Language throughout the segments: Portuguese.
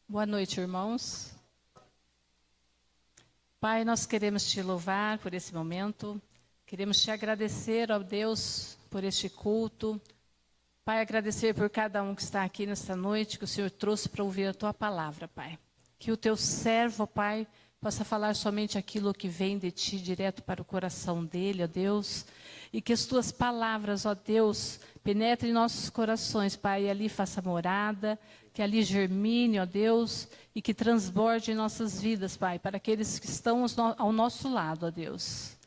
Boa noite, irmãos. Pai, nós queremos te louvar por esse momento, queremos te agradecer, ó Deus, por este culto. Pai, agradecer por cada um que está aqui nesta noite, que o Senhor trouxe para ouvir a tua palavra, Pai. Que o teu servo, Pai, possa falar somente aquilo que vem de ti, direto para o coração dele, ó Deus. E que as tuas palavras, ó Deus, penetrem em nossos corações, Pai, e ali faça morada, que ali germine, ó Deus, e que transborde em nossas vidas, Pai, para aqueles que estão ao nosso lado, ó Deus.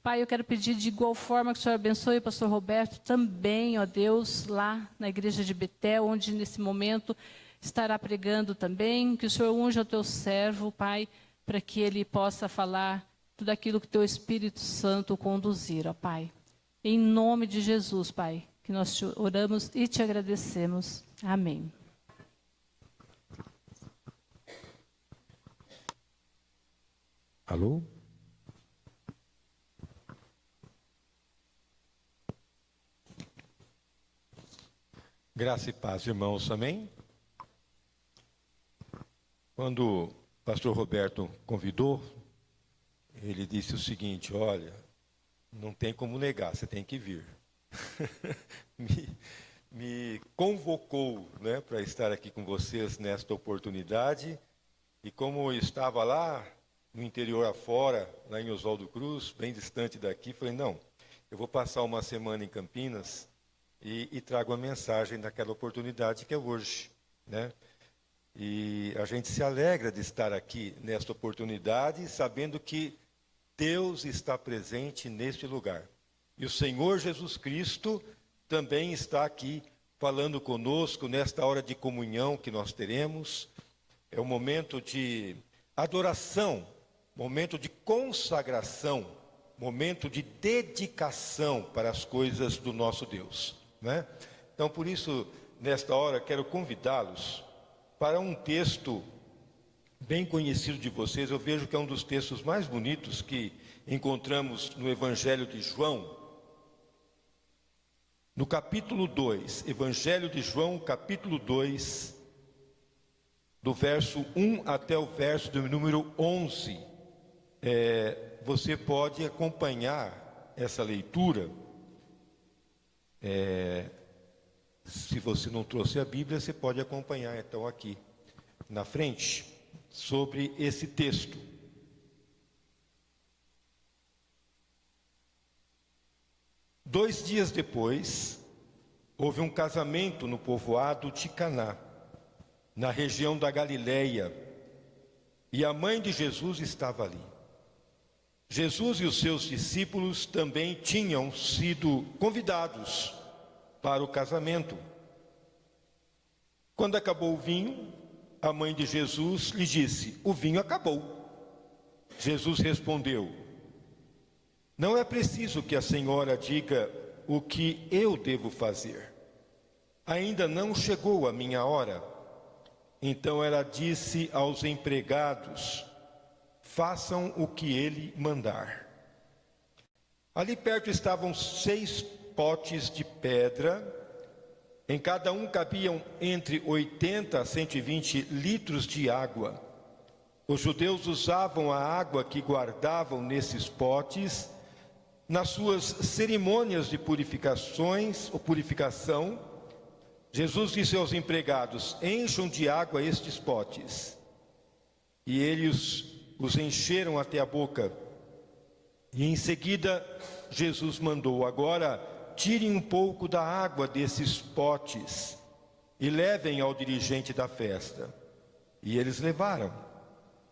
Pai, eu quero pedir de igual forma que o Senhor abençoe o pastor Roberto também, ó Deus, lá na igreja de Betel, onde nesse momento estará pregando também, que o Senhor unja o teu servo, Pai, para que ele possa falar tudo aquilo que o teu Espírito Santo conduzir, ó Pai. Em nome de Jesus, Pai, que nós te oramos e te agradecemos. Amém. Alô? Graça e paz, irmãos, amém? Quando o pastor Roberto convidou, ele disse o seguinte: olha, não tem como negar, você tem que vir. me convocou, né, para estar aqui com vocês nesta oportunidade, e como eu estava lá no interior afora, lá em Oswaldo Cruz, bem distante daqui, falei, não, eu vou passar uma semana em Campinas e trago a mensagem daquela oportunidade que é hoje, né? E a gente se alegra de estar aqui nesta oportunidade, sabendo que Deus está presente neste lugar. E o Senhor Jesus Cristo também está aqui falando conosco nesta hora de comunhão que nós teremos. É um momento de adoração, momento de consagração, momento de dedicação para as coisas do nosso Deus, né? Então, por isso, nesta hora, quero convidá-los para um texto bem conhecido de vocês. Eu vejo que é um dos textos mais bonitos que encontramos no Evangelho de João. No capítulo 2, Evangelho de João, capítulo 2, do verso 1 até o verso do número 11. Você pode acompanhar essa leitura. Se você não trouxe a Bíblia, você pode acompanhar então aqui na frente, sobre esse texto. Dois dias depois, houve um casamento no povoado de Caná, na região da Galileia, e a mãe de Jesus estava ali. Jesus e os seus discípulos também tinham sido convidados para o casamento. Quando acabou o vinho, a mãe de Jesus lhe disse: o vinho acabou. Jesus respondeu: não é preciso que a senhora diga o que eu devo fazer. Ainda não chegou a minha hora. Então ela disse aos empregados: façam o que ele mandar. Ali perto estavam 6 potes de pedra. Em cada um cabiam entre 80 a 120 litros de água. Os judeus usavam a água que guardavam nesses potes nas suas cerimônias de purificação. Jesus disse aos empregados: encham de água estes potes. E eles os encheram até a boca. E em seguida Jesus mandou: agora tirem um pouco da água desses potes e levem ao dirigente da festa. E eles levaram.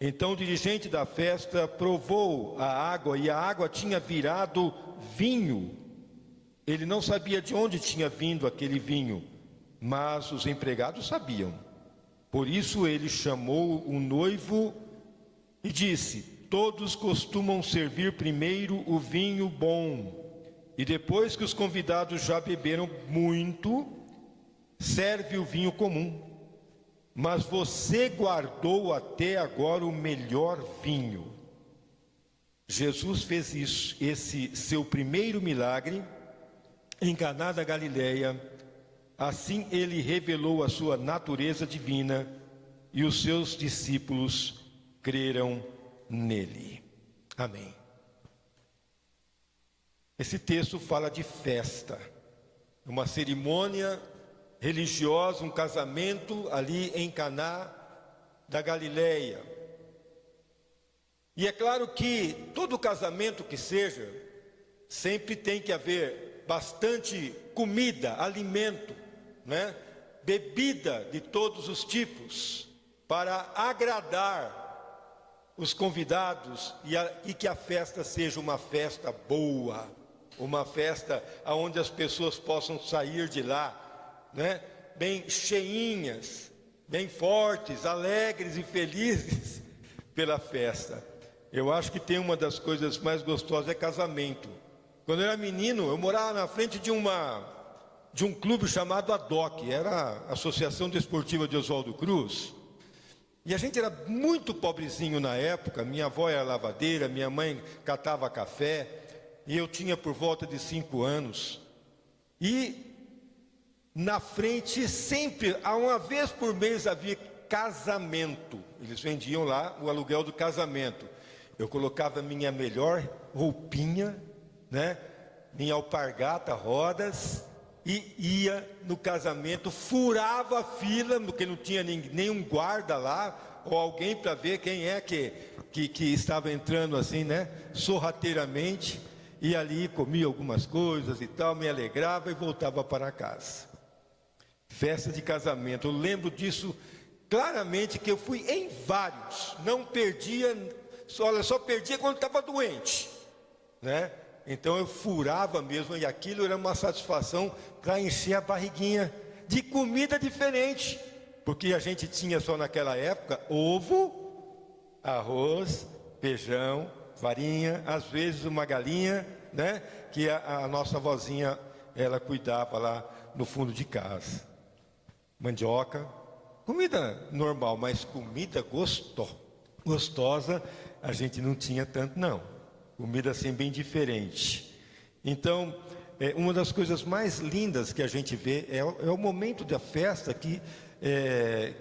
Então o dirigente da festa provou a água, e a água tinha virado vinho. Ele não sabia de onde tinha vindo aquele vinho, mas os empregados sabiam. Por isso ele chamou o noivo e disse: todos costumam servir primeiro o vinho bom, e depois que os convidados já beberam muito, serve o vinho comum. Mas você guardou até agora o melhor vinho. Jesus fez isso, esse seu primeiro milagre, em Caná da Galileia. Assim ele revelou a sua natureza divina e os seus discípulos creram nele. Amém. Esse texto fala de festa, uma cerimônia religiosa, um casamento ali em Caná da Galileia. E é claro que todo casamento que seja, sempre tem que haver bastante comida, alimento, né? Bebida de todos os tipos, para agradar os convidados e que a festa seja uma festa boa, uma festa onde as pessoas possam sair de lá, né? Bem cheinhas, bem fortes, alegres e felizes pela festa. Eu acho que tem uma das coisas mais gostosas, é casamento. Quando eu era menino, eu morava na frente de um clube chamado ADOC, era a Associação Desportiva de Oswaldo Cruz. E a gente era muito pobrezinho na época, minha avó era lavadeira, minha mãe catava café, e eu tinha por volta de 5 anos. E na frente sempre, uma vez por mês havia casamento. Eles vendiam lá o aluguel do casamento. Eu colocava minha melhor roupinha, né? Minha alpargata, rodas, e ia no casamento, furava a fila, porque não tinha nenhum guarda lá, ou alguém para ver quem é que estava entrando assim, né? Sorrateiramente, e ali comia algumas coisas e tal, me alegrava e voltava para casa. Festa de casamento, eu lembro disso claramente, que eu fui em vários, não perdia, só perdia quando estava doente, né? Então eu furava mesmo, e aquilo era uma satisfação para encher a barriguinha de comida diferente, porque a gente tinha só naquela época ovo, arroz, feijão, farinha, às vezes uma galinha, né? Que a nossa avózinha, ela cuidava lá no fundo de casa. Mandioca, comida normal, mas comida gostosa a gente não tinha tanto não. Comida assim bem diferente. Então, uma das coisas mais lindas que a gente vê é o momento da festa que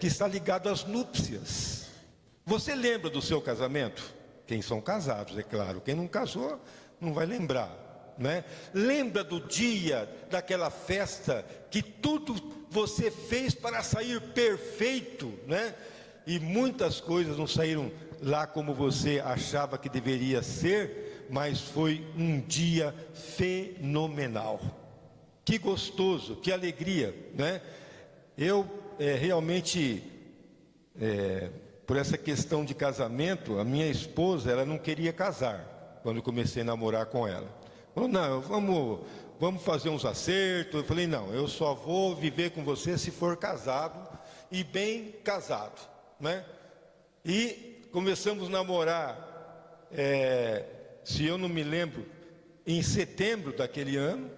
está ligado às núpcias. Você lembra do seu casamento? Quem são casados, é claro. Quem não casou, não vai lembrar, né? Lembra do dia daquela festa que tudo você fez para sair perfeito, né? E muitas coisas não saíram lá como você achava que deveria ser, mas foi um dia fenomenal. Que gostoso, que alegria, né? Eu realmente, por essa questão de casamento, a minha esposa, ela não queria casar quando eu comecei a namorar com ela. Falou, não, vamos fazer uns acertos. Eu falei, não, eu só vou viver com você se for casado e bem casado, né? E começamos a namorar, se eu não me lembro, em setembro daquele ano,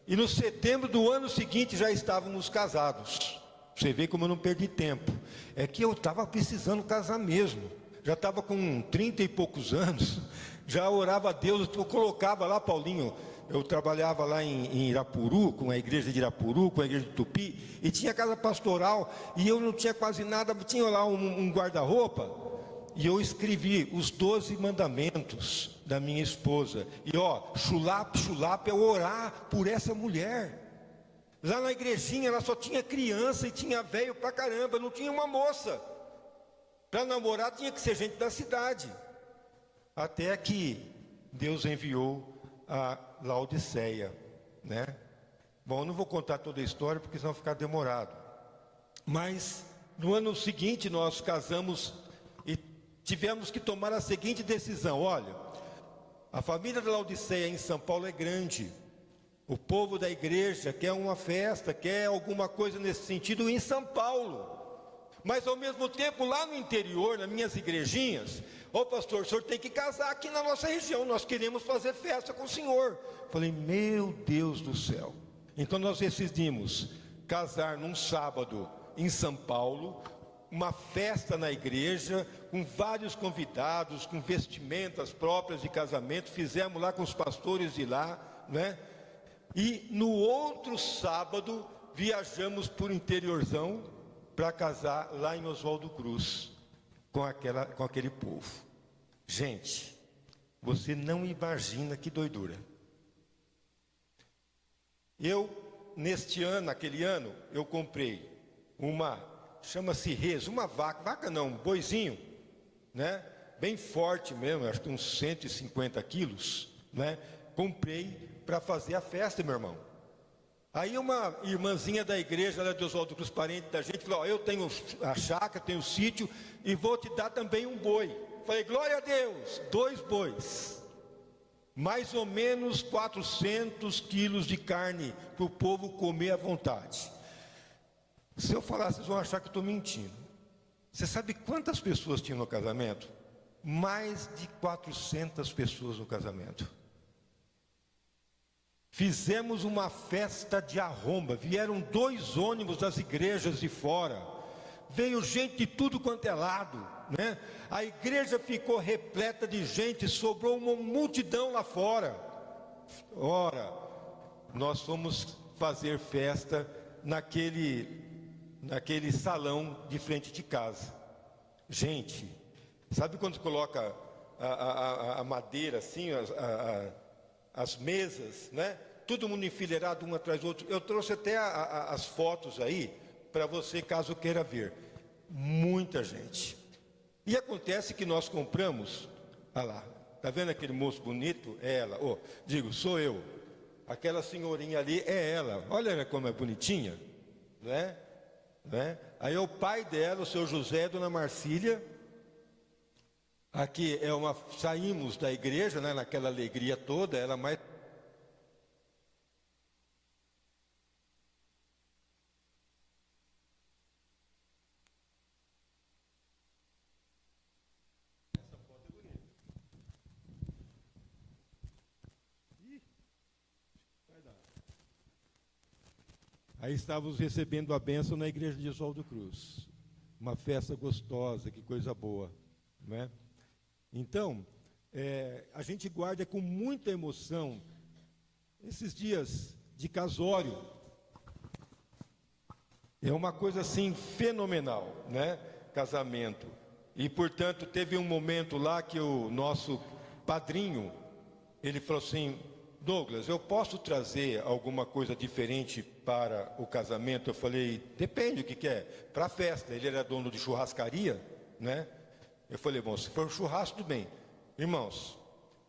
e no setembro do ano seguinte já estávamos casados. Você vê como eu não perdi tempo. É que eu estava precisando casar mesmo. Já estava com 30 e poucos anos, já orava a Deus, eu colocava lá, Paulinho, eu trabalhava lá em Irapuru, com a igreja de Irapuru, com a igreja de Tupi, e tinha casa pastoral, e eu não tinha quase nada, tinha lá um guarda-roupa, e eu escrevi os 12 mandamentos da minha esposa, e chulap é orar por essa mulher. Lá na igrejinha, ela só tinha criança e tinha velho pra caramba, não tinha uma moça. Para namorar tinha que ser gente da cidade. Até que Deus enviou a Laodiceia, né? Bom, eu não vou contar toda a história porque senão vai ficar demorado. Mas no ano seguinte nós casamos e tivemos que tomar a seguinte decisão: olha, a família da Laodiceia em São Paulo é grande. O povo da igreja quer uma festa, quer alguma coisa nesse sentido em São Paulo. Mas ao mesmo tempo, lá no interior, nas minhas igrejinhas, pastor, o senhor tem que casar aqui na nossa região, nós queremos fazer festa com o senhor. Falei, meu Deus do céu. Então nós decidimos casar num sábado em São Paulo, uma festa na igreja, com vários convidados, com vestimentas próprias de casamento, fizemos lá com os pastores de lá, né? E no outro sábado, viajamos por interiorzão, para casar lá em Oswaldo Cruz com aquele povo. Gente, você não imagina que doidura. Neste ano, naquele ano, eu comprei chama-se res, uma vaca não, um boizinho, né? Bem forte mesmo, acho que uns 150 quilos, né? Comprei para fazer a festa, meu irmão. Aí uma irmãzinha da igreja, lá de Oswaldo Cruz, parente da gente, falou: eu tenho a chácara, tenho o sítio, e vou te dar também um boi. Falei: glória a Deus, 2 bois. Mais ou menos 400 quilos de carne para o povo comer à vontade. Se eu falar, vocês vão achar que eu estou mentindo. Você sabe quantas pessoas tinham no casamento? Mais de 400 pessoas no casamento. Fizemos uma festa de arromba. Vieram 2 ônibus das igrejas de fora. Veio gente de tudo quanto é lado, né? A igreja ficou repleta de gente, sobrou uma multidão lá fora. Ora, nós fomos fazer festa naquele salão de frente de casa. Gente, sabe quando coloca a madeira assim, as mesas, né? Todo mundo enfileirado um atrás do outro. Eu trouxe até as fotos aí, para você, caso queira ver. Muita gente. E acontece que nós compramos, olha lá, tá vendo aquele moço bonito? É ela, sou eu. Aquela senhorinha ali é ela. Olha como é bonitinha, né? Aí é o pai dela, o seu José, dona Marcília. Aqui saímos da igreja, né, naquela alegria toda, ela mais... Aí estávamos recebendo a bênção na igreja de Oswaldo Cruz. Uma festa gostosa, que coisa boa, né? Então, a gente guarda com muita emoção esses dias de casório. É uma coisa assim fenomenal, né? Casamento. E, portanto, teve um momento lá que o nosso padrinho, ele falou assim: Douglas, eu posso trazer alguma coisa diferente para o casamento? Eu falei: depende o que é. Para a festa. Ele era dono de churrascaria, né? Eu falei: bom, se for um churrasco, tudo bem. Irmãos,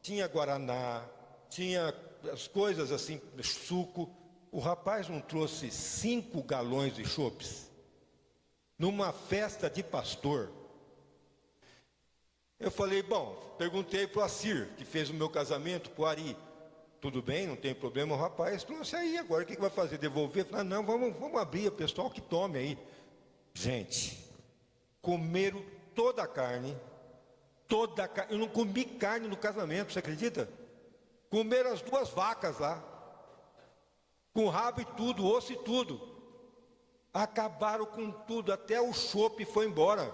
tinha guaraná, tinha as coisas assim, suco. O rapaz não trouxe 5 galões de chopes numa festa de pastor. Eu falei: bom, perguntei para o Assir, que fez o meu casamento, para o Ari. Tudo bem, não tem problema, o rapaz trouxe aí, agora o que vai fazer? Devolver? Falei: não, vamos abrir, o pessoal que tome aí. Gente, comeram toda a carne, eu não comi carne no casamento, você acredita? Comeram as 2 vacas lá, com rabo e tudo, osso e tudo. Acabaram com tudo, até o chope foi embora.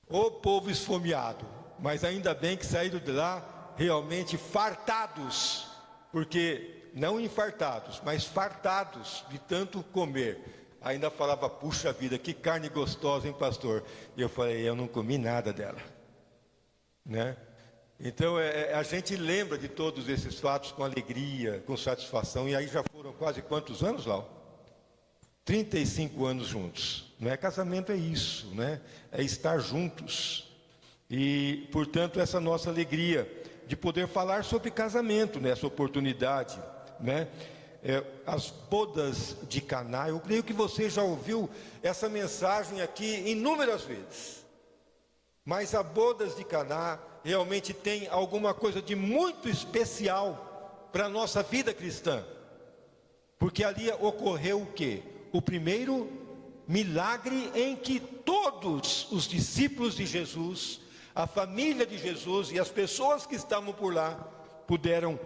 Ô povo esfomeado, mas ainda bem que saíram de lá realmente fartados, porque não infartados, mas fartados de tanto comer. Ainda falava: puxa vida, que carne gostosa, hein, pastor? E eu falei: eu não comi nada dela, né? Então a gente lembra de todos esses fatos com alegria, com satisfação. E aí já foram quase quantos anos, Lau? 35 anos juntos, né? Casamento é isso, né? É estar juntos. E, portanto, essa nossa alegria de poder falar sobre casamento nessa oportunidade, né? As bodas de Caná. Eu creio que você já ouviu essa mensagem aqui inúmeras vezes. Mas a bodas de Caná realmente tem alguma coisa de muito especial para a nossa vida cristã. Porque ali ocorreu o quê? O primeiro milagre em que todos os discípulos de Jesus, a família de Jesus e as pessoas que estavam por lá puderam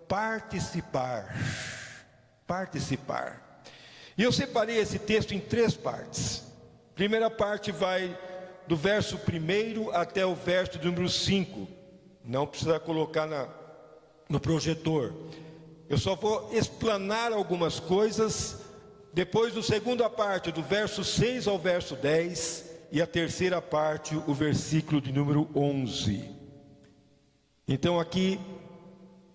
participar. E eu separei esse texto em 3 partes. A primeira parte vai do verso 1 até o verso número 5. Não precisa colocar no projetor. Eu só vou explanar algumas coisas depois do segunda parte, do verso 6 ao verso 10, e a terceira parte, o versículo de número 11. Então aqui,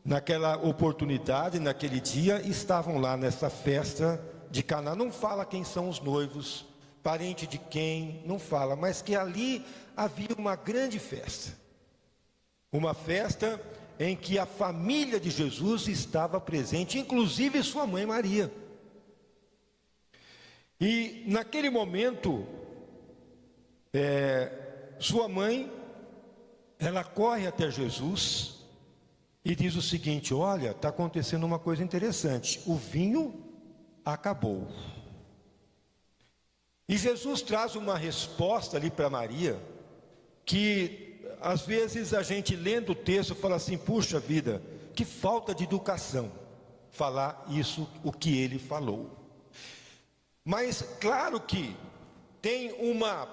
naquela oportunidade, naquele dia, estavam lá nessa festa de Caná. Não fala quem são os noivos, parente de quem, não fala, mas que ali havia uma grande festa. Uma festa em que a família de Jesus estava presente, inclusive sua mãe Maria. E naquele momento, sua mãe, ela corre até Jesus e diz o seguinte: olha, está acontecendo uma coisa interessante, o vinho acabou. E Jesus traz uma resposta ali para Maria, que às vezes a gente lendo o texto fala assim: puxa vida, que falta de educação falar isso, o que ele falou. Mas claro que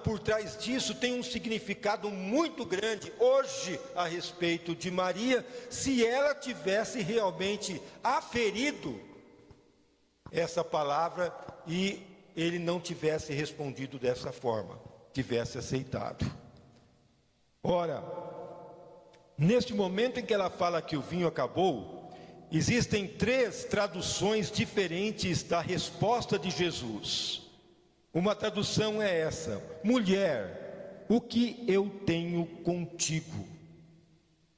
por trás disso tem um significado muito grande hoje a respeito de Maria, se ela tivesse realmente aferido essa palavra e ele não tivesse respondido dessa forma, tivesse aceitado. Ora, neste momento em que ela fala que o vinho acabou, existem 3 traduções diferentes da resposta de Jesus. Uma tradução é essa: mulher, o que eu tenho contigo?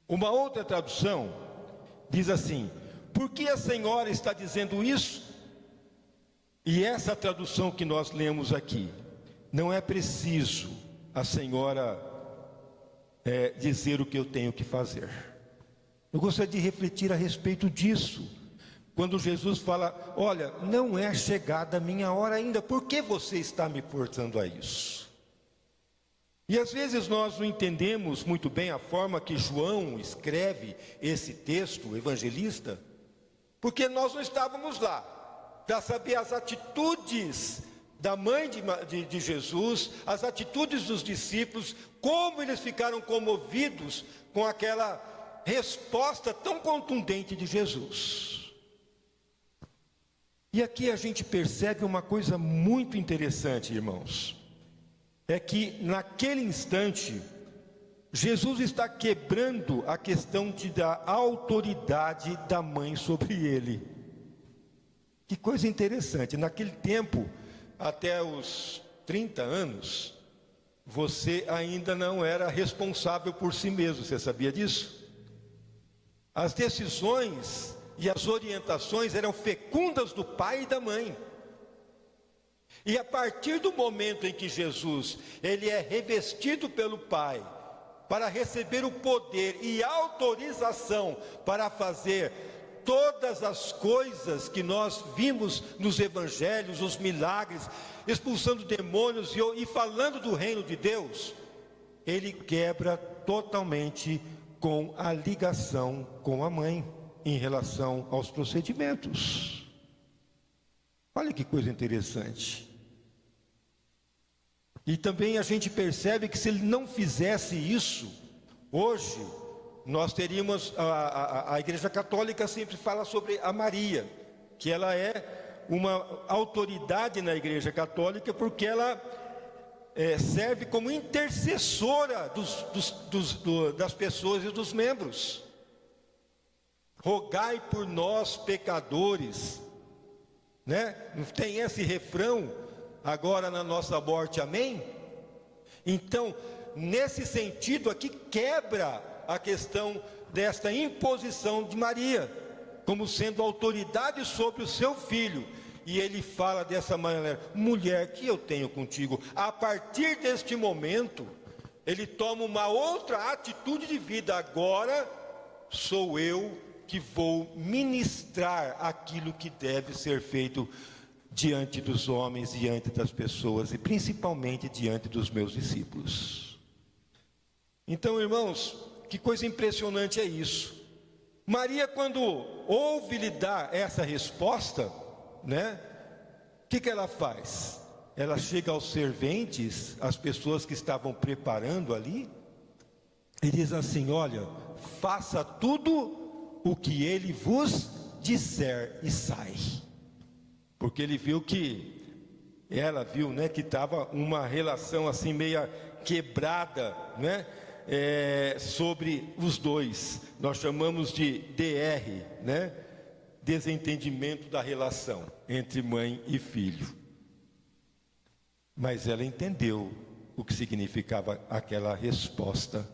Uma outra tradução diz assim: por que a senhora está dizendo isso? E essa tradução que nós lemos aqui: não é preciso a senhora dizer o que eu tenho que fazer. Eu gostaria de refletir a respeito disso. Quando Jesus fala: olha, não é chegada a minha hora ainda, por que você está me portando a isso? E às vezes nós não entendemos muito bem a forma que João escreve esse texto, o evangelista, porque nós não estávamos lá para saber as atitudes da mãe de Jesus, as atitudes dos discípulos, como eles ficaram comovidos com aquela resposta tão contundente de Jesus. E aqui a gente percebe uma coisa muito interessante, irmãos, é que naquele instante Jesus está quebrando a questão da autoridade da mãe sobre ele. Que coisa interessante, naquele tempo, até os 30 anos, você ainda não era responsável por si mesmo, você sabia disso? As decisões e as orientações eram fecundas do pai e da mãe. E a partir do momento em que Jesus, ele é revestido pelo Pai, para receber o poder e autorização para fazer todas as coisas que nós vimos nos evangelhos, os milagres, expulsando demônios e falando do reino de Deus, ele quebra totalmente com a ligação com a mãe em relação aos procedimentos. Olha que coisa interessante. E também a gente percebe que se ele não fizesse isso, hoje nós teríamos, a Igreja Católica sempre fala sobre a Maria, que ela é uma autoridade na Igreja Católica, porque ela serve como intercessora das pessoas e dos membros. Rogai por nós pecadores, né? Não tem esse refrão agora na nossa morte, amém? Então, nesse sentido aqui, quebra a questão desta imposição de Maria, como sendo autoridade sobre o seu filho. E ele fala dessa maneira: mulher, que eu tenho contigo? A partir deste momento, ele toma uma outra atitude de vida. Agora sou eu que vou ministrar aquilo que deve ser feito diante dos homens, diante das pessoas e principalmente diante dos meus discípulos. Então, irmãos, que coisa impressionante é isso. Maria, quando ouve lhe dar essa resposta, né? O que ela faz? Ela chega aos serventes, as pessoas que estavam preparando ali, e diz assim: olha, faça tudo o que ele vos disser e sai. porque ele viu que, ela viu, né, que estava uma relação assim meia quebrada, né, sobre os dois. Nós chamamos de DR, né, desentendimento da relação entre mãe e filho. Mas ela entendeu o que significava aquela resposta.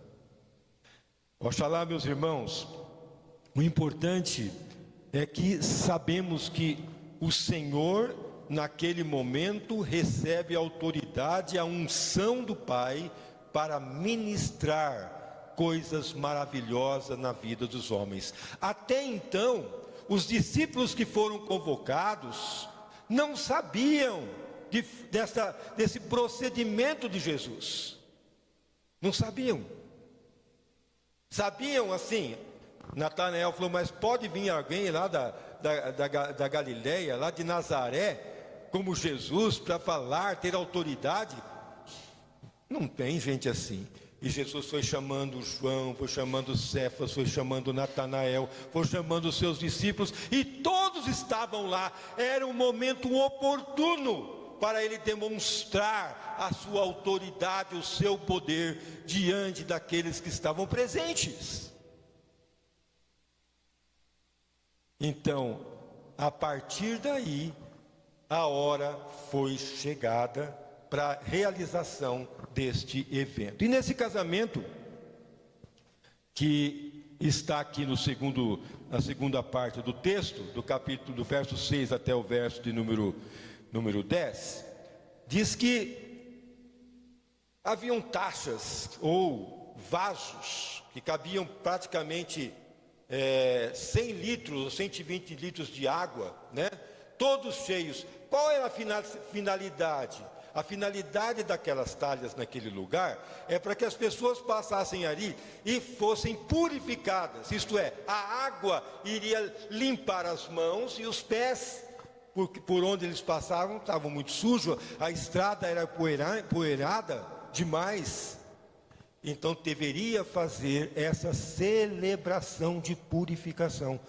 Oxalá, meus irmãos, o importante é que sabemos que o Senhor, naquele momento, recebe a autoridade, a unção do Pai para ministrar coisas maravilhosas na vida dos homens. Até então, os discípulos que foram convocados não sabiam desse procedimento de Jesus. Não sabiam. Sabiam assim, Natanael falou, mas pode vir alguém lá da Galileia, lá de Nazaré, como Jesus, para falar, ter autoridade? Não tem gente assim. E Jesus foi chamando João, foi chamando Cefas, foi chamando Natanael, foi chamando os seus discípulos, e todos estavam lá. Era um momento oportuno para ele demonstrar a sua autoridade, o seu poder diante daqueles que estavam presentes. Então, a partir daí, a hora foi chegada para a realização deste evento. E nesse casamento, que está aqui na segunda parte do texto, do capítulo, do verso 6 até o verso de número 10, diz que haviam taças ou vasos que cabiam praticamente 100 litros ou 120 litros de água, né? Todos cheios. Qual era a finalidade? A finalidade daquelas talhas naquele lugar é para que as pessoas passassem ali e fossem purificadas, isto é, a água iria limpar as mãos e os pés, porque por onde eles passavam estavam muito sujos, a estrada era poeirada demais. Então deveria fazer essa celebração de purificação.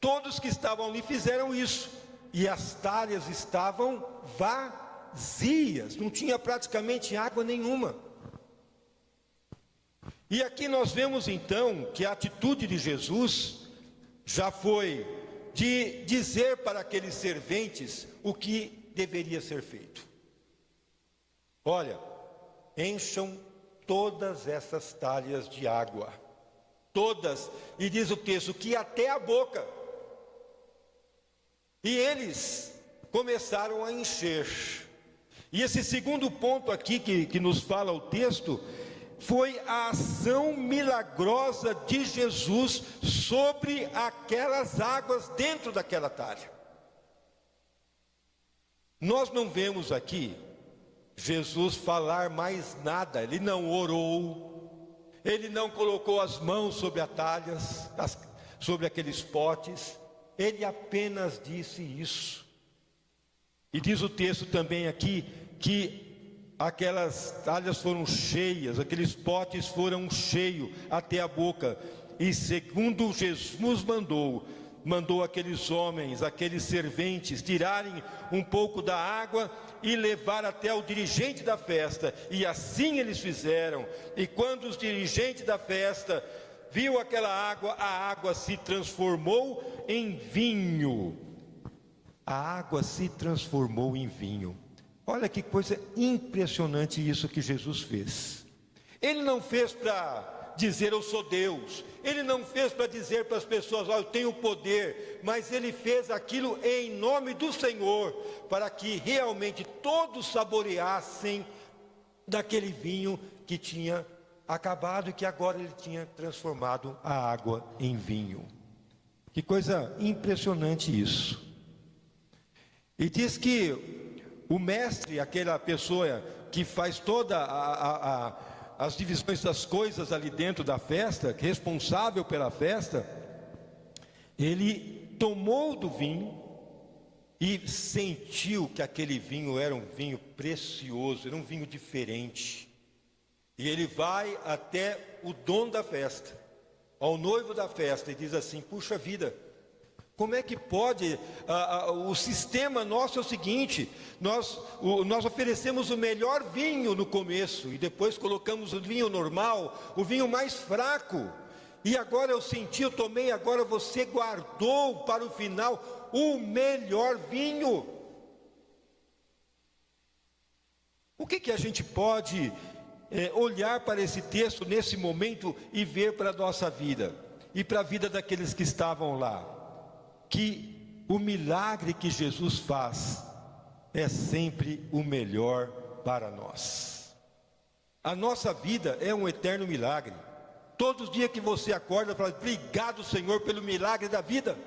Todos que estavam ali fizeram isso, e as talhas estavam vazias, não tinha praticamente água nenhuma. E aqui nós vemos então que a atitude de Jesus já foi de dizer para aqueles serventes o que deveria ser feito. Olha, encham todas essas talhas de água, todas, e diz o texto que até a boca. E eles começaram a encher. E esse segundo ponto aqui que nos fala o texto, foi a ação milagrosa de Jesus sobre aquelas águas dentro daquela talha. Nós não vemos aqui Jesus falar mais nada. Ele não orou, ele não colocou as mãos sobre as talhas, sobre aqueles potes. Ele apenas disse isso. E diz o texto também aqui que aquelas talhas foram cheias, aqueles potes foram cheios até a boca. E segundo Jesus mandou aqueles homens, aqueles serventes, tirarem um pouco da água e levar até o dirigente da festa. E assim eles fizeram. E quando os dirigentes da festa viu aquela água, a água se transformou em vinho. A água se transformou em vinho. Olha que coisa impressionante isso que Jesus fez. Ele não fez para dizer eu sou Deus. Ele não fez para dizer para as pessoas, eu tenho poder. Mas ele fez aquilo em nome do Senhor, para que realmente todos saboreassem daquele vinho que tinha acabado e que agora ele tinha transformado a água em vinho. Que coisa impressionante isso. E diz que o mestre, aquela pessoa que faz toda as divisões das coisas ali dentro da festa, responsável pela festa, ele tomou do vinho e sentiu que aquele vinho era um vinho precioso, era um vinho diferente. E ele vai até o dono da festa, ao noivo da festa, e diz assim: puxa vida, Como é que pode? O sistema nosso é o seguinte: nós oferecemos o melhor vinho no começo e depois colocamos o vinho normal, o vinho mais fraco. E agora eu tomei, agora você guardou para o final o melhor vinho. O que a gente pode olhar para esse texto nesse momento e ver para a nossa vida e para a vida daqueles que estavam lá? Que o milagre que Jesus faz é sempre o melhor para nós. A nossa vida é um eterno milagre. Todos os dias que você acorda, fala: obrigado, Senhor, pelo milagre da vida.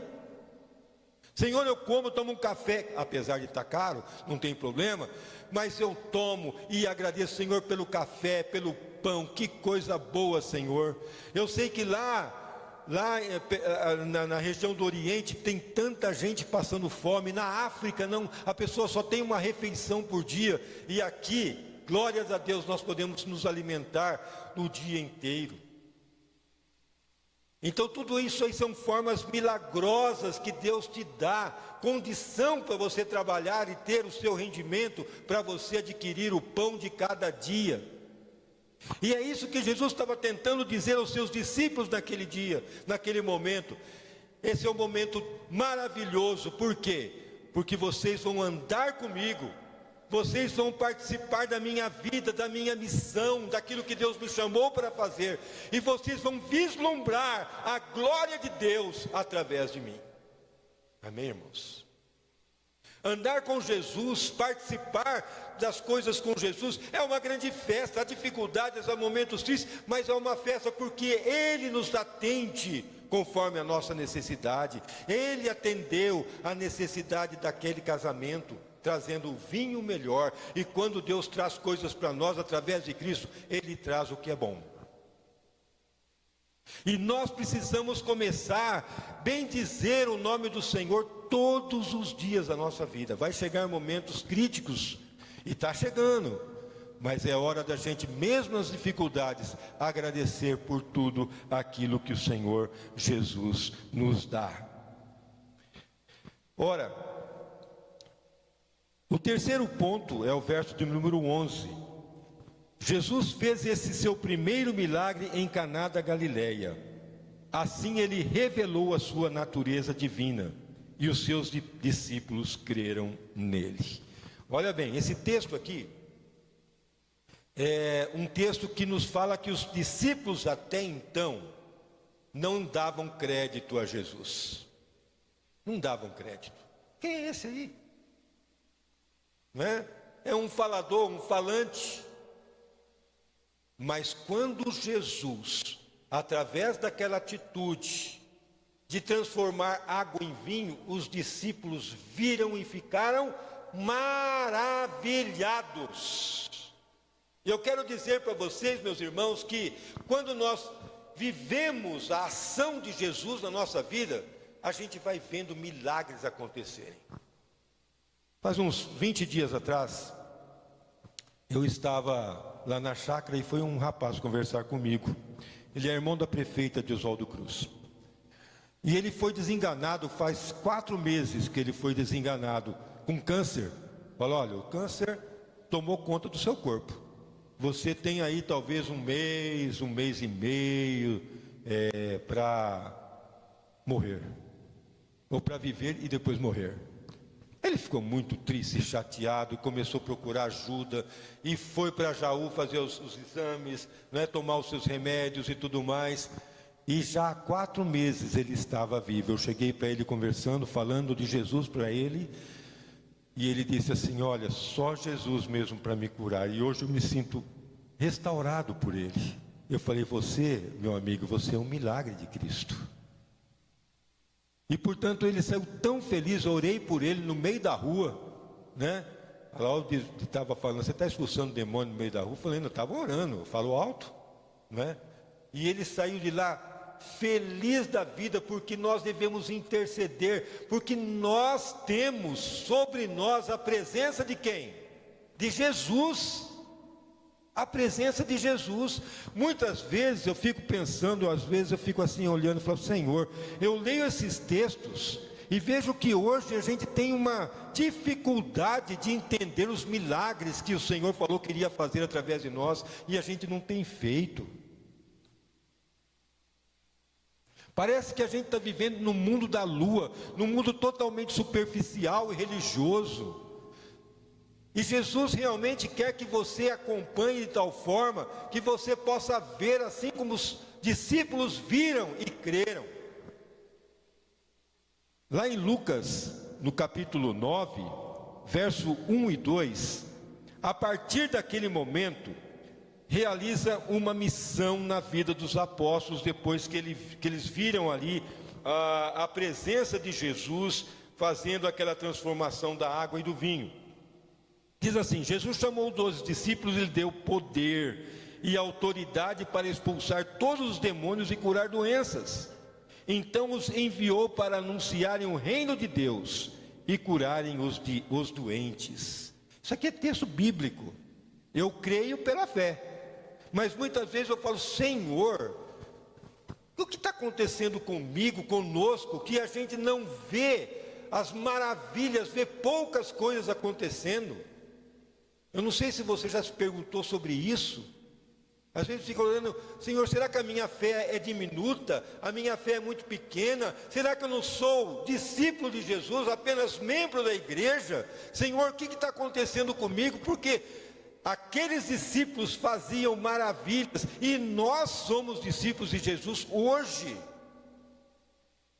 Senhor, eu tomo um café, apesar de estar caro, não tem problema, mas eu tomo e agradeço, Senhor, pelo café, pelo pão. Que coisa boa, Senhor. Eu sei que lá na região do Oriente tem tanta gente passando fome. Na África não, a pessoa só tem uma refeição por dia, e aqui, glórias a Deus, nós podemos nos alimentar no dia inteiro. Então tudo isso aí são formas milagrosas que Deus te dá, condição para você trabalhar e ter o seu rendimento, para você adquirir o pão de cada dia. E é isso que Jesus estava tentando dizer aos seus discípulos naquele dia, naquele momento. Esse é um momento maravilhoso. Por quê? Porque vocês vão andar comigo, vocês vão participar da minha vida, da minha missão, daquilo que Deus me chamou para fazer, e vocês vão vislumbrar a glória de Deus através de mim. Amém, irmãos? Andar com Jesus, participar das coisas com Jesus, é uma grande festa. Há dificuldades, há momentos tristes, mas é uma festa porque Ele nos atende conforme a nossa necessidade. Ele atendeu a necessidade daquele casamento, trazendo o vinho melhor. E quando Deus traz coisas para nós através de Cristo, Ele traz o que é bom. E nós precisamos começar a bendizer o nome do Senhor todos os dias da nossa vida. Vai chegar momentos críticos, e está chegando, mas é hora da gente, mesmo nas dificuldades, agradecer por tudo aquilo que o Senhor Jesus nos dá. Ora, o terceiro ponto é o verso de número 11. Jesus fez esse seu primeiro milagre em Caná da Galileia. Assim ele revelou a sua natureza divina, e os seus discípulos creram nele. Olha bem, esse texto aqui é um texto que nos fala que os discípulos até então não davam crédito a Jesus. Não davam crédito. Quem é esse aí? Não é? É um falador, um falante. Mas quando Jesus, através daquela atitude de transformar água em vinho, os discípulos viram e ficaram maravilhados. Eu quero dizer para vocês, meus irmãos, que quando nós vivemos a ação de Jesus na nossa vida, a gente vai vendo milagres acontecerem. Faz uns 20 dias atrás, eu estava lá na chácara e foi um rapaz conversar comigo. Ele é irmão da prefeita de Oswaldo Cruz. E ele foi desenganado, faz 4 meses que ele foi desenganado com câncer. Falou: olha, o câncer tomou conta do seu corpo. Você tem aí talvez um mês e meio para morrer. Ou para viver e depois morrer. Ele ficou muito triste, chateado, começou a procurar ajuda e foi para Jaú fazer os exames, tomar os seus remédios e tudo mais. E já há 4 meses ele estava vivo. Eu cheguei para ele conversando, falando de Jesus para ele, e ele disse assim: olha, só Jesus mesmo para me curar, e hoje eu me sinto restaurado por ele. Eu falei: você, meu amigo, você é um milagre de Cristo. E portanto ele saiu tão feliz. Eu orei por ele no meio da rua, Lá eu estava falando: você está expulsando demônio no meio da rua? Eu falei: não, estava orando, falou alto, E ele saiu de lá feliz da vida, porque nós devemos interceder, porque nós temos sobre nós a presença de quem? De Jesus. A presença de Jesus. Muitas vezes eu fico pensando, às vezes eu fico assim olhando e falo: Senhor, eu leio esses textos E vejo que hoje a gente tem uma dificuldade de entender os milagres que o Senhor falou que iria fazer através de nós, e a gente não tem feito. Parece que a gente está vivendo no mundo da lua, num mundo totalmente superficial e religioso. E Jesus realmente quer que você acompanhe de tal forma que você possa ver assim como os discípulos viram e creram. Lá em Lucas, no capítulo 9, verso 1 e 2, a partir daquele momento, realiza uma missão na vida dos apóstolos, depois que eles viram ali a presença de Jesus, fazendo aquela transformação da água e do vinho. Diz assim: Jesus chamou 12 discípulos e lhe deu poder e autoridade para expulsar todos os demônios e curar doenças. Então os enviou para anunciarem o reino de Deus e curarem os doentes. Isso aqui é texto bíblico. Eu creio pela fé. Mas muitas vezes eu falo: Senhor, o que está acontecendo comigo, conosco, que a gente não vê as maravilhas, vê poucas coisas acontecendo? Eu não sei se você já se perguntou sobre isso. Às vezes fica olhando: Senhor, será que a minha fé é diminuta? A minha fé é muito pequena? Será que eu não sou discípulo de Jesus, apenas membro da igreja? Senhor, o que está acontecendo comigo? Porque aqueles discípulos faziam maravilhas e nós somos discípulos de Jesus hoje.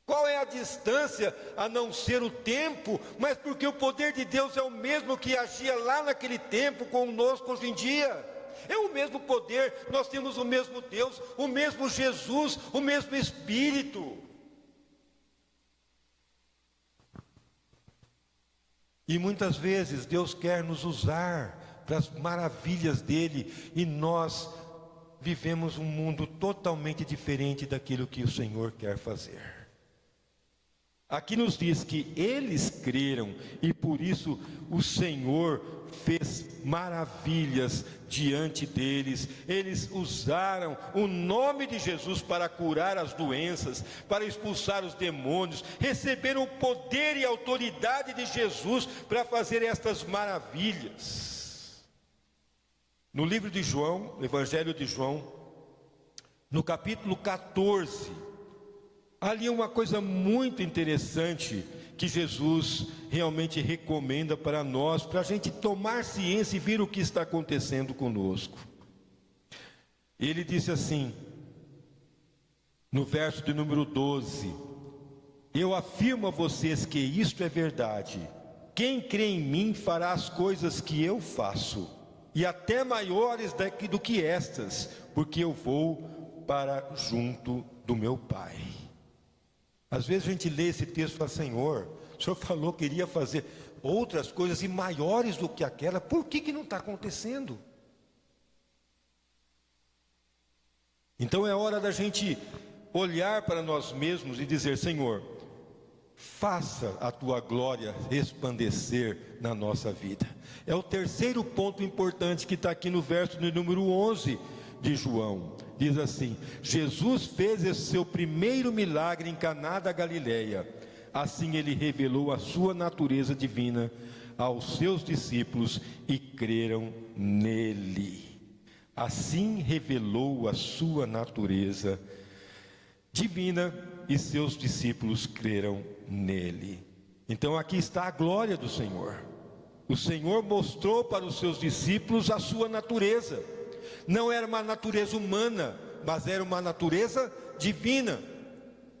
Qual é a distância a não ser o tempo? Mas porque o poder de Deus é o mesmo que agia lá naquele tempo conosco hoje em dia. É o mesmo poder, nós temos o mesmo Deus, o mesmo Jesus, o mesmo Espírito. E muitas vezes Deus quer nos usar para as maravilhas dele, e nós vivemos um mundo totalmente diferente daquilo que o Senhor quer fazer. Aqui nos diz que eles creram e por isso o Senhor fez maravilhas diante deles. Eles usaram o nome de Jesus para curar as doenças, para expulsar os demônios, receberam o poder e a autoridade de Jesus para fazer estas maravilhas. No livro de João, no Evangelho de João, no capítulo 14, ali uma coisa muito interessante que Jesus realmente recomenda para nós, para a gente tomar ciência e ver o que está acontecendo conosco. Ele disse assim, no verso de número 12: eu afirmo a vocês que isto é verdade. Quem crê em mim fará as coisas que eu faço, e até maiores do que estas, porque eu vou para junto do meu Pai. Às vezes a gente lê esse texto e fala: Senhor, o Senhor falou que iria fazer outras coisas e maiores do que aquela, por que não está acontecendo? Então é hora da gente olhar para nós mesmos e dizer: Senhor, faça a tua glória resplandecer na nossa vida. É o terceiro ponto importante que está aqui no verso de número 11 de João. Diz assim: Jesus fez esse seu primeiro milagre em Caná da Galileia. Assim ele revelou a sua natureza divina aos seus discípulos e creram nele. Assim revelou a sua natureza divina e seus discípulos creram nele. Então aqui está a glória do Senhor. O Senhor mostrou para os seus discípulos a sua natureza. Não era uma natureza humana, mas era uma natureza divina.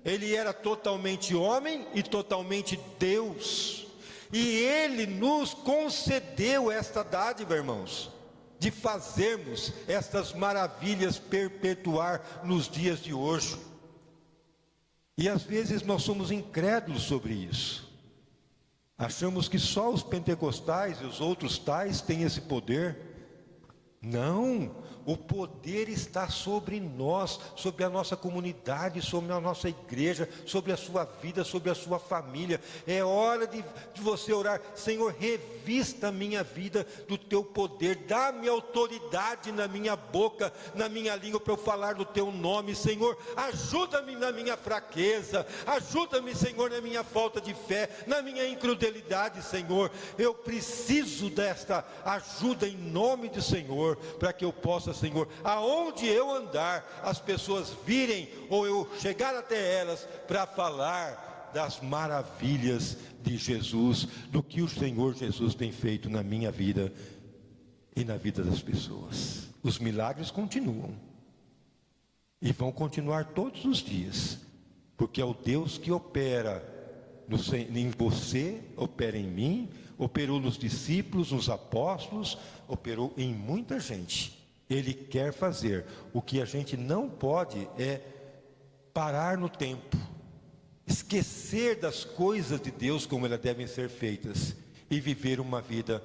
Ele era totalmente homem e totalmente Deus. E Ele nos concedeu esta dádiva, irmãos, de fazermos estas maravilhas perpetuar nos dias de hoje. E às vezes nós somos incrédulos sobre isso. Achamos que só os pentecostais e os outros tais têm esse poder. Não, o poder está sobre nós, sobre a nossa comunidade, sobre a nossa igreja, sobre a sua vida, sobre a sua família. É hora de você orar: Senhor, revista a minha vida do teu poder, dá-me autoridade na minha boca, na minha língua, para eu falar do teu nome. Senhor, ajuda-me na minha fraqueza, ajuda-me, Senhor, na minha falta de fé, na minha incredulidade. Senhor, eu preciso desta ajuda em nome do Senhor, para que eu possa, Senhor, aonde eu andar, as pessoas virem, ou eu chegar até elas, para falar das maravilhas de Jesus, do que o Senhor Jesus tem feito na minha vida e na vida das pessoas. Os milagres continuam, e vão continuar todos os dias, porque é o Deus que opera em você, opera em mim, operou nos discípulos, nos apóstolos, operou em muita gente. Ele quer fazer. O que a gente não pode é parar no tempo, esquecer das coisas de Deus como elas devem ser feitas, e viver uma vida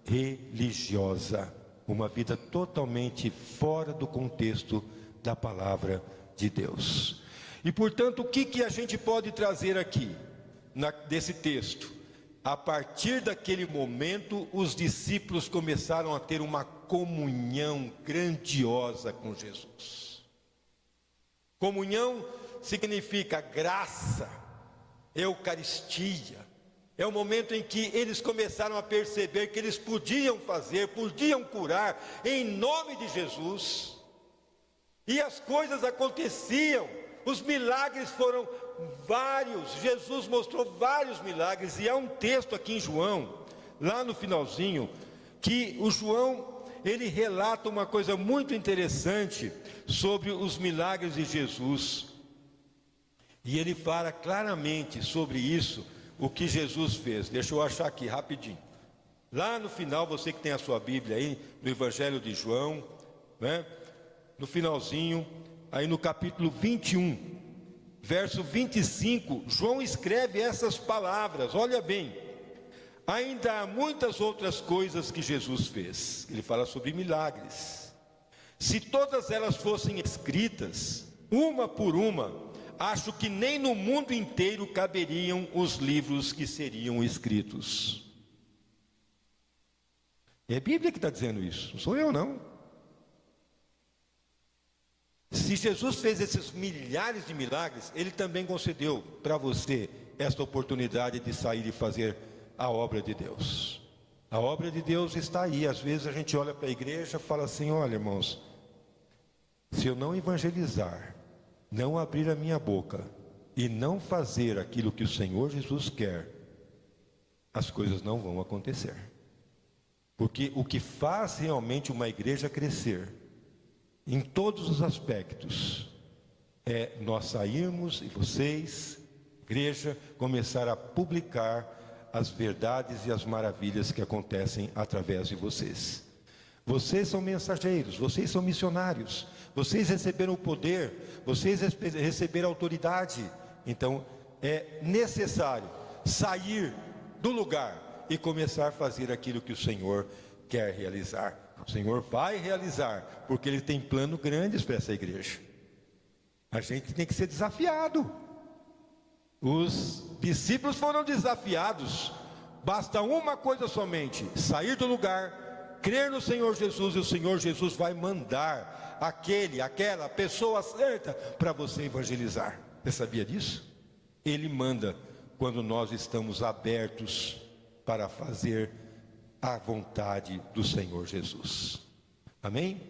religiosa, uma vida totalmente fora do contexto da palavra de Deus. E portanto, o que a gente pode trazer aqui desse texto? A partir daquele momento, os discípulos começaram a ter uma comunhão grandiosa com Jesus. Comunhão significa graça, Eucaristia. É o momento em que eles começaram a perceber que eles podiam fazer, podiam curar em nome de Jesus. E as coisas aconteciam. Os milagres foram vários. Jesus mostrou vários milagres. E há um texto aqui em João, lá no finalzinho, que o João, ele relata uma coisa muito interessante sobre os milagres de Jesus. E ele fala claramente sobre isso, o que Jesus fez. Deixa eu achar aqui rapidinho. Lá no final, você que tem a sua Bíblia aí, no Evangelho de João, né? No finalzinho, aí no capítulo 21, verso 25, João escreve essas palavras. Olha bem: ainda há muitas outras coisas que Jesus fez. Ele fala sobre milagres. Se todas elas fossem escritas, uma por uma, acho que nem no mundo inteiro caberiam os livros que seriam escritos. É a Bíblia que está dizendo isso, não sou eu não. Se Jesus fez esses milhares de milagres, Ele também concedeu para você esta oportunidade de sair e fazer a obra de Deus. A obra de Deus está aí. Às vezes a gente olha para a igreja e fala assim: olha, irmãos, se eu não evangelizar, não abrir a minha boca e não fazer aquilo que o Senhor Jesus quer, as coisas não vão acontecer. Porque o que faz realmente uma igreja crescer, em todos os aspectos, é nós sairmos, e vocês, igreja, começar a publicar as verdades e as maravilhas que acontecem através de vocês. Vocês são mensageiros, vocês são missionários, vocês receberam o poder, vocês receberam a autoridade. Então é necessário sair do lugar e começar a fazer aquilo que o Senhor quer realizar. O Senhor vai realizar, porque Ele tem planos grandes para essa igreja. A gente tem que ser desafiado. Os discípulos foram desafiados. Basta uma coisa somente: sair do lugar, crer no Senhor Jesus, e o Senhor Jesus vai mandar aquela pessoa certa para você evangelizar. Você sabia disso? Ele manda quando nós estamos abertos para fazer a vontade do Senhor Jesus. Amém?